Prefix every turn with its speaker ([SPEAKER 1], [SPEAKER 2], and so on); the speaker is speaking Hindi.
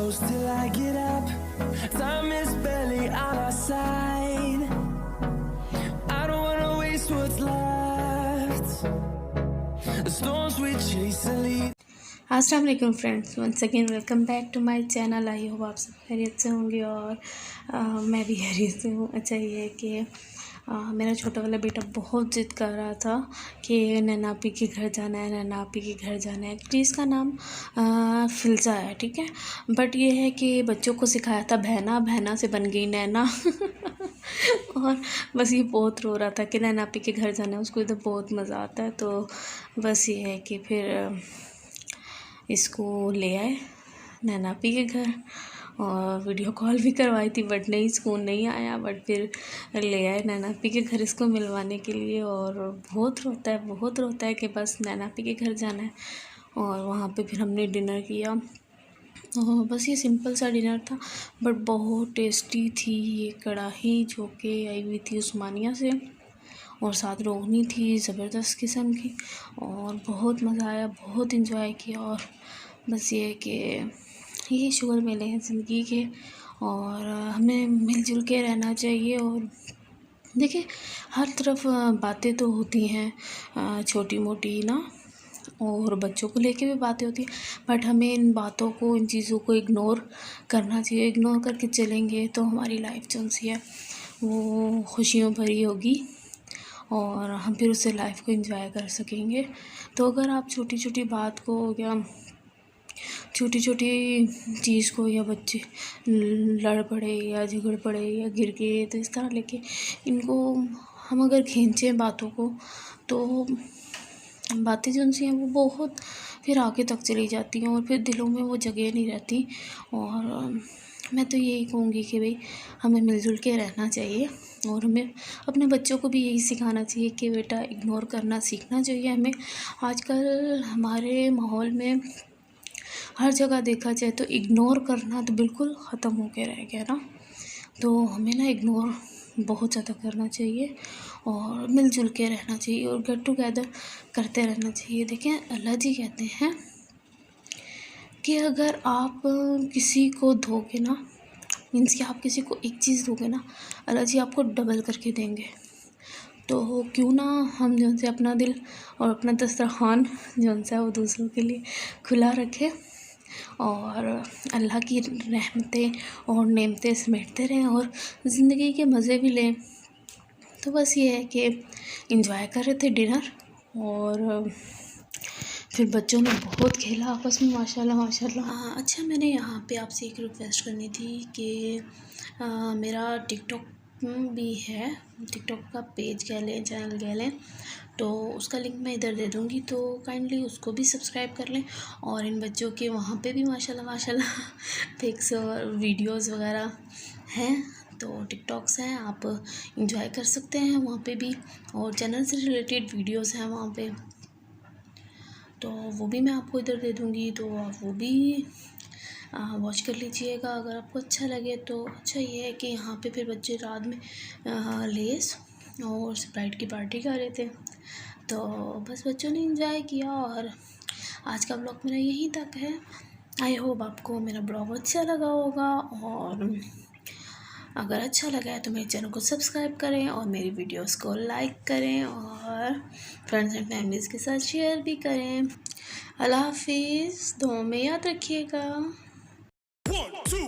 [SPEAKER 1] close till I get up. Time is barely on our side. I don't wanna waste what's left. The storms we chase and lead.
[SPEAKER 2] अस्सलाम वालेकुम friends, once again welcome back to my channel. I hope आप सब खैरियत से होंगे और मैं भी खैरियत से हूँ। अच्छा ये है कि मेरा छोटा वाला बेटा बहुत ज़िद कर रहा था कि नैना आपी के घर जाना है, नैना आपी के घर जाना है। एक्चुअली इसका नाम फिल्ज़ा है, ठीक है। बट ये है कि बच्चों को सिखाया था बहना, बहना से बन गई नैना और बस ये बहुत रो रहा था कि नैना आपी के घर जाना है। उसको इधर बहुत मज़ा आता है। तो बस ये है कि फिर इसको ले आए नैना आपी के घर और वीडियो कॉल भी करवाई थी, बट नहीं, सुकून नहीं आया। बट फिर ले आए नैना आपी के घर इसको मिलवाने के लिए। और बहुत रोता है कि बस नैना आपी के घर जाना है। और वहाँ पे फिर हमने डिनर किया और बस ये सिंपल सा डिनर था, बट बहुत टेस्टी थी ये कढ़ाई जो कि आई हुई थी उस्मानिया से, और साथ रोगनी थी ज़बरदस्त किस्म की। और बहुत मज़ा आया, बहुत इंजॉय किया। और बस ये है कि यही शुगर मेले हैं ज़िंदगी के, और हमें मिलजुल के रहना चाहिए। और देखिए हर तरफ बातें तो होती हैं छोटी मोटी ना, और बच्चों को लेके भी बातें होती हैं, बट हमें इन बातों को, इन चीज़ों को इग्नोर करना चाहिए। इग्नोर करके चलेंगे तो हमारी लाइफ जो सी है वो खुशियों भरी होगी और हम फिर उससे लाइफ को एंजॉय कर सकेंगे। तो अगर आप छोटी छोटी बात को या छोटी छोटी चीज़ को, या बच्चे लड़ पड़े या झगड़ पड़े या गिर गए, तो इस तरह लेके इनको हम अगर खींचें बातों को, तो बातें जो सी हैं वो बहुत फिर आगे तक चली जाती हैं और फिर दिलों में वो जगह नहीं रहती। और मैं तो यही कहूँगी कि भाई हमें मिलजुल के रहना चाहिए, और हमें अपने बच्चों को भी यही सिखाना चाहिए कि बेटा इग्नोर करना सीखना चाहिए हमें। आजकल हमारे माहौल में हर जगह देखा जाए तो इग्नोर करना तो बिल्कुल ख़त्म हो के रह गया ना। तो हमें ना इग्नोर बहुत ज़्यादा करना चाहिए और मिलजुल के रहना चाहिए और गेट टुगेदर करते रहना चाहिए। देखें अल्लाह जी कहते हैं कि अगर आप किसी को दोगे ना, मीन्स कि आप किसी को एक चीज़ दोगे ना, अल्लाह जी आपको डबल करके देंगे। तो क्यों ना हम जो से अपना दिल और अपना दस्तरखान जो सा है वो दूसरों के लिए खुला रखें और अल्लाह की रहमतें और नेमतें समेटते रहें और ज़िंदगी के मज़े भी लें। तो बस ये है कि एंजॉय कर रहे थे डिनर, और फिर बच्चों ने बहुत खेला आपस में, माशाल्लाह माशाल्लाह। अच्छा मैंने यहाँ पे आपसे एक रिक्वेस्ट करनी थी कि मेरा टिकटॉक भी है, टिकटॉक का पेज कह लें, चैनल कह लें, तो उसका लिंक मैं इधर दे दूँगी, तो काइंडली उसको भी सब्सक्राइब कर लें। और इन बच्चों के वहाँ पे भी माशाल्लाह माशाल्लाह पिक्स और वीडियोस वगैरह हैं, तो टिकटॉक्स हैं, आप इंजॉय कर सकते हैं वहाँ पे भी, और चैनल से रिलेटेड वीडियोस हैं वहाँ पे, तो वो भी मैं आपको इधर दे दूँगी, तो आप वो भी वॉच कर लीजिएगा अगर आपको अच्छा लगे तो। अच्छा ये है कि यहाँ पे फिर बच्चे रात में लेस और स्प्राइट की पार्टी कर रहे थे, तो बस बच्चों ने एंजॉय किया। और आज का ब्लॉग मेरा यहीं तक है। आई होप आपको मेरा ब्लॉग अच्छा लगा होगा, और अगर अच्छा लगा है तो मेरे चैनल को सब्सक्राइब करें और मेरी वीडियोस को लाइक करें और फ्रेंड्स एंड फैमिलीज़ के साथ शेयर भी करें। अल्लाह हाफिज़, दुआ में याद रखिएगा।
[SPEAKER 1] 1, 2